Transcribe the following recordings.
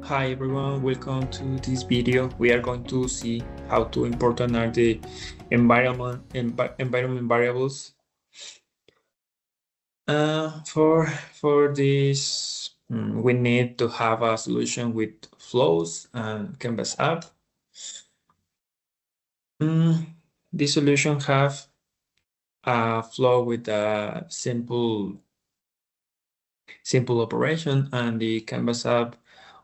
Hi everyone, welcome to this video. We are going to see how to important are the environment variables. For this, we need to have a solution with flows and Canvas app. This solution have a flow with a simple operation, and the Canvas app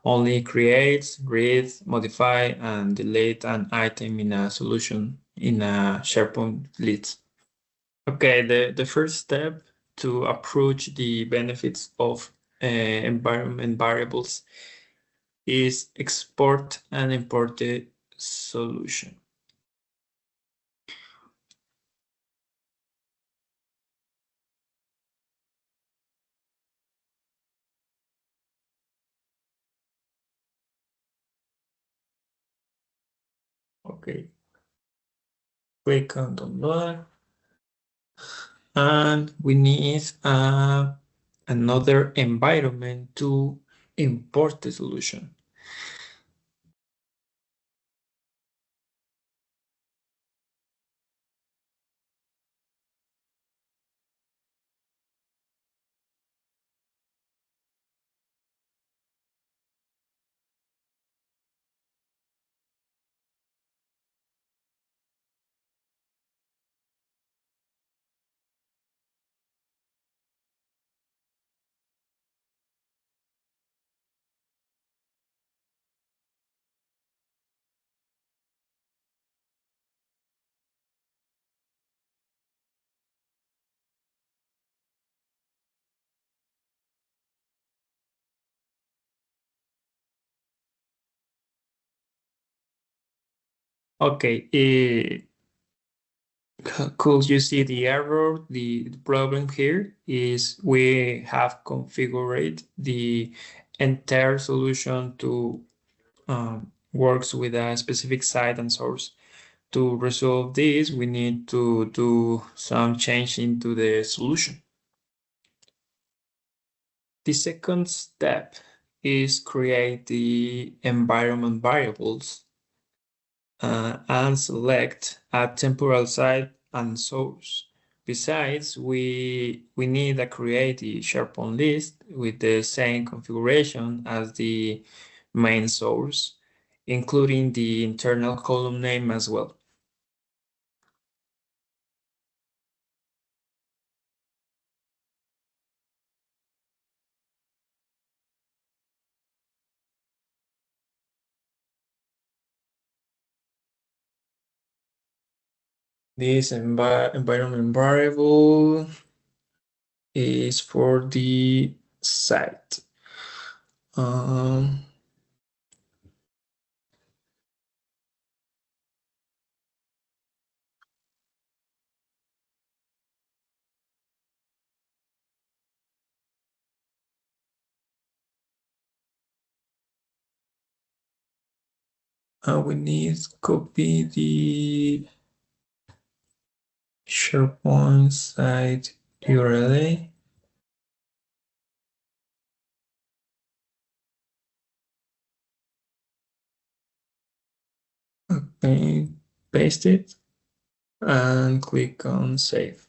only creates, reads, modify, and delete an item in a solution in a SharePoint list. Okay, the first step to approach the benefits of environment variables is export and import the solution. Okay, click on download, and we need another environment to import the solution. Okay, could you see the error? The problem here is we have configured the entire solution to works with a specific site and source. To resolve this, we need to do some change into the solution. The second step is create the environment variables and select a temporal site and source. Besides, we need to create the SharePoint list with the same configuration as the main source, including the internal column name as well. This environment variable is for the site. We need to copy the SharePoint site URL. Okay, paste it and click on save.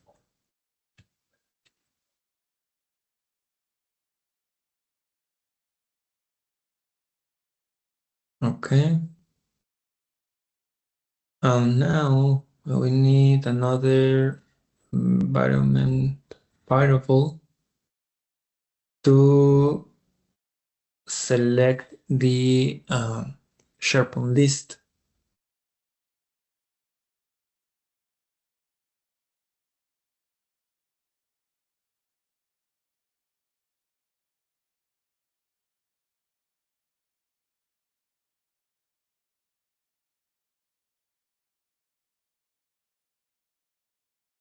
Okay. And now we need another environment variable to select the SharePoint list.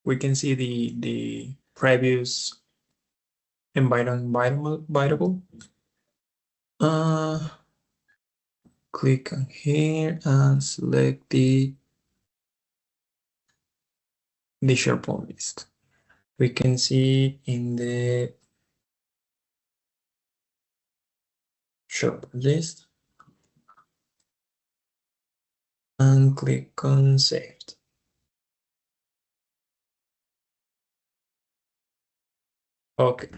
We can see the previous environment variable. Click on here and select the SharePoint list. We can see in the SharePoint list and click on saved. Okay.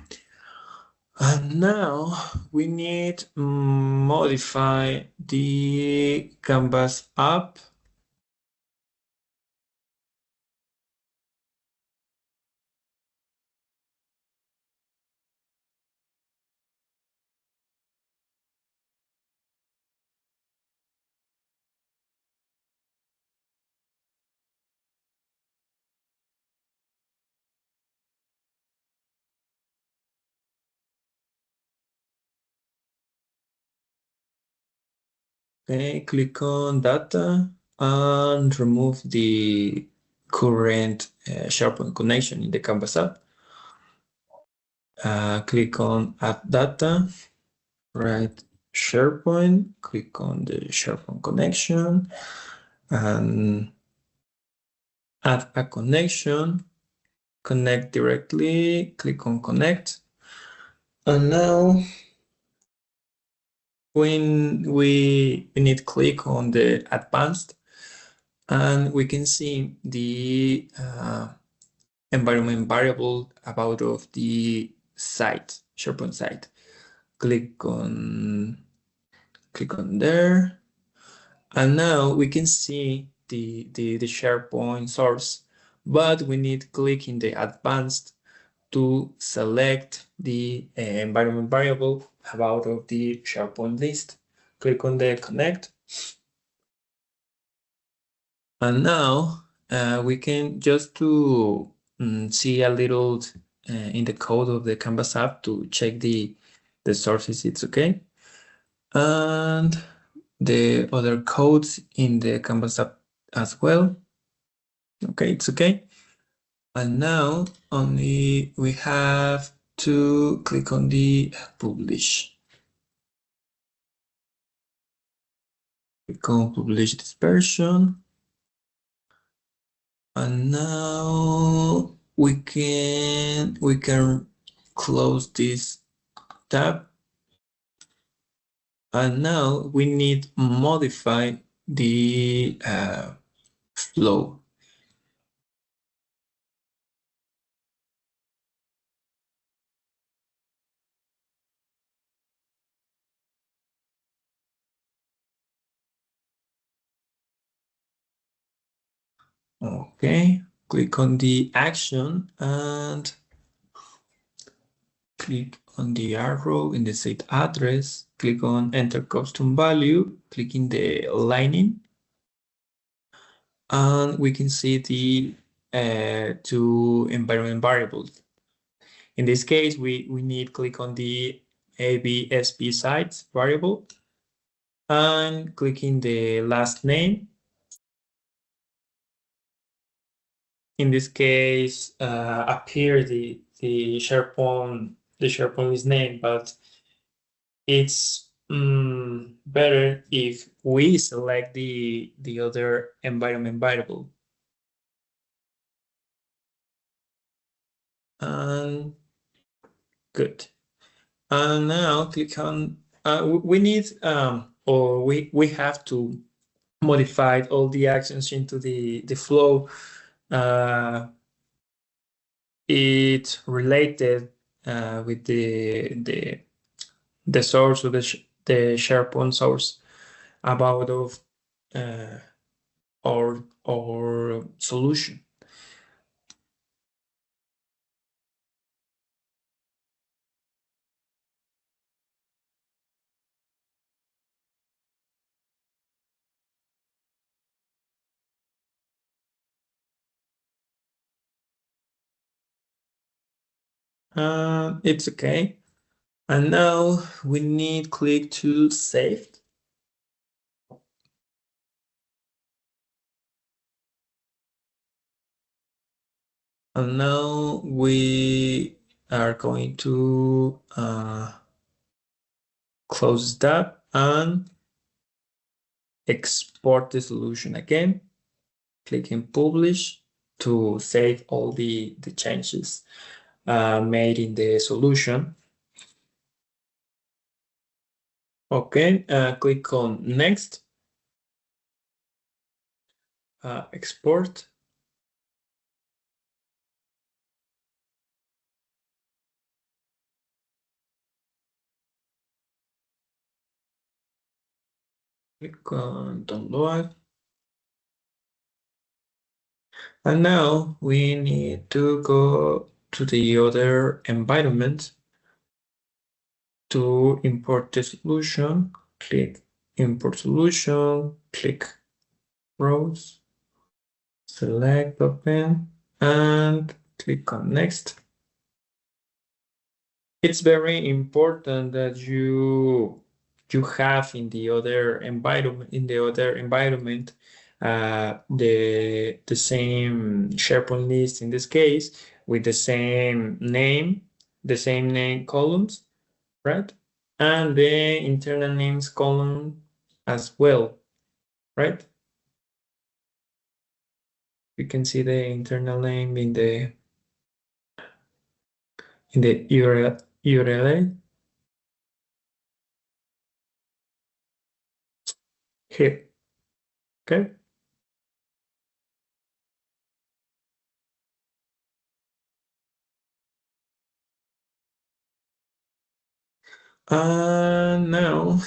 And now we need modify the Canvas app. Okay, click on data and remove the current SharePoint connection in the Canvas app. Click on add data, write SharePoint, click on the SharePoint connection and add a connection, connect directly, click on connect. And now when we need to click on the advanced and we can see the environment variable about of the site, SharePoint site. Click on there. And now we can see the SharePoint source, but we need to click in the advanced to select the environment variable about of the SharePoint list. Click on the connect. And now we can just to see a little in the code of the Canvas app to check the sources, it's okay. And the other codes in the Canvas app as well. Okay, it's okay. And now only we have to click on the publish. Click on publish this version. And now we can close this tab. And now we need modify the flow. Okay, click on the action and click on the arrow in the set address, click on enter custom value, click in the lining, and we can see the two environment variables. In this case, we need click on the ABSP sites variable and click in the last name. In this case, appear the SharePoint is name, but it's better if we select the other environment variable. And good. And now click on, we need, or we have to modify all the actions into the flow. It's related with the source of the SharePoint source about of uh, our solution. It's okay. And now we need click to save. And now we are going to close that and export the solution again. Click in publish to save all the changes made in the solution. Okay, click on next. export. Click on download. And now we need to go to the other environment to import the solution. Click import solution, click browse, select open, and click on next. It's very important that you have in the other environment the same SharePoint list in this case with the same name columns, right? And the internal names column as well, right? You can see the internal name in the URL here. Okay. Now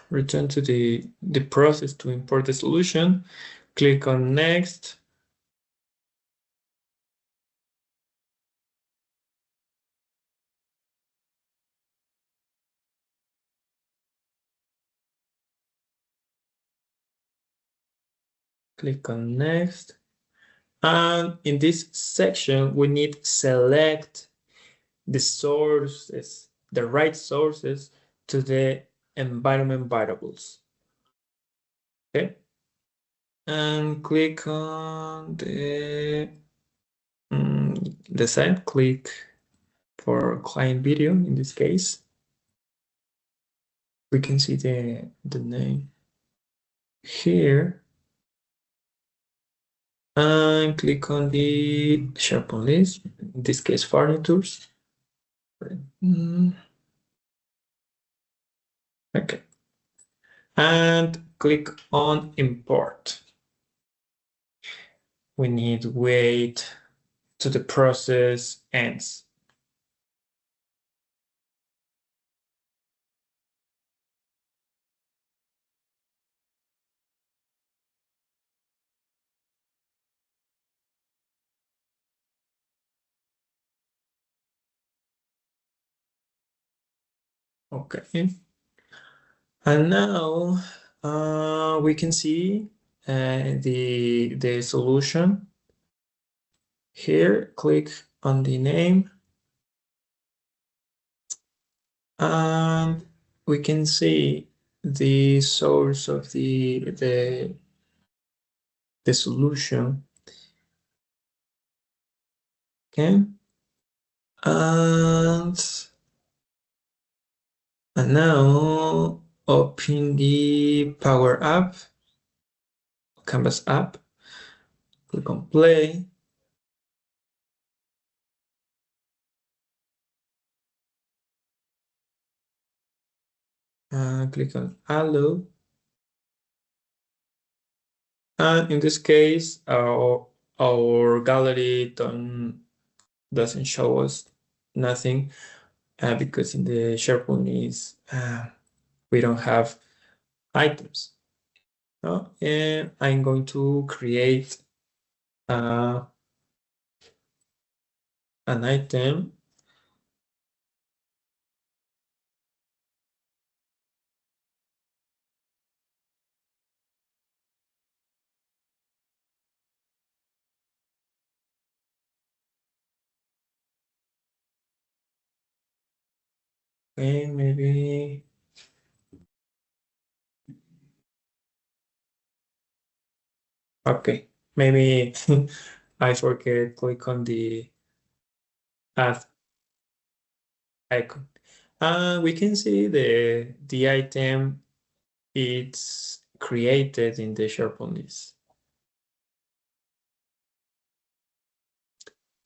return to the process to import the solution. Click on next. Click on next. And in this section, we need select the sources, the right sources to the environment variables. Okay. And click on the side, click for client video in this case. We can see the name here. And click on the SharePoint list, in this case furnitures. Okay. And click on import. We need to wait till the process ends. Okay. And now we can see the solution. Here, click on the name and we can see the source of the solution. Okay. And now open the Power App, Canvas app, click on play. Click on allow. And in this case, our gallery doesn't show us nothing because in the SharePoint is we don't have items. No? And I'm going to create an item. Okay, maybe. Okay, maybe I forget click on the add icon. We can see the item it's created in the SharePoint list.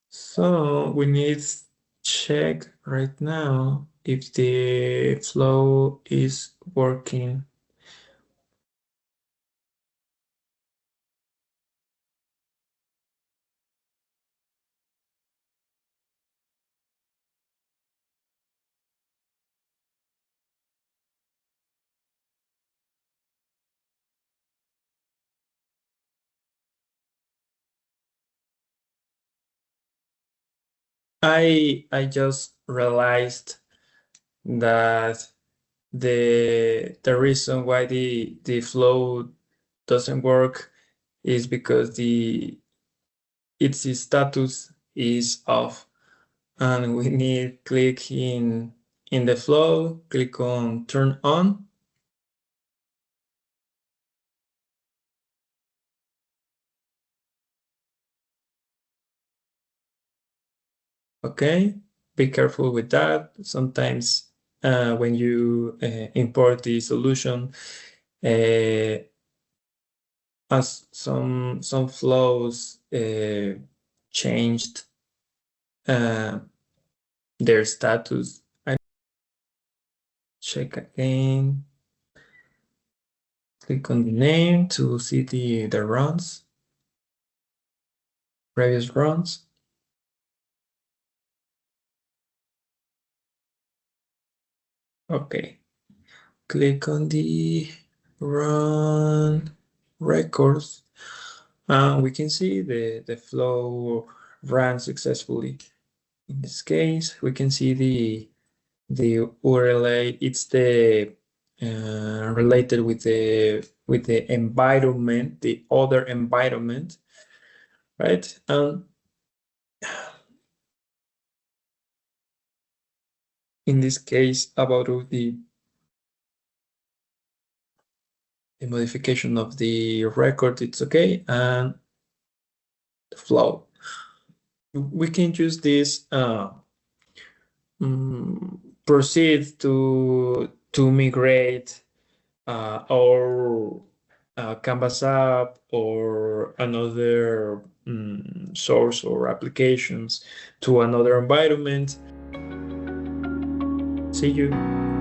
So we need to check right now if the flow is working. I just realized that the reason why the flow doesn't work is because the its status is off, and we need click in the flow, click on turn on. Okay, be careful with that. Sometimes when you import the solution, uh, as some flows changed uh, their status. I check again. Click on the name to see the runs, previous runs. Okay, click on the run records. We can see the flow ran successfully. In this case, we can see the URL. It's the related with the environment, the other environment, right? In this case, about the modification of the record, it's okay, and the flow. We can use this proceed to migrate our Canvas app or another source or applications to another environment. See you.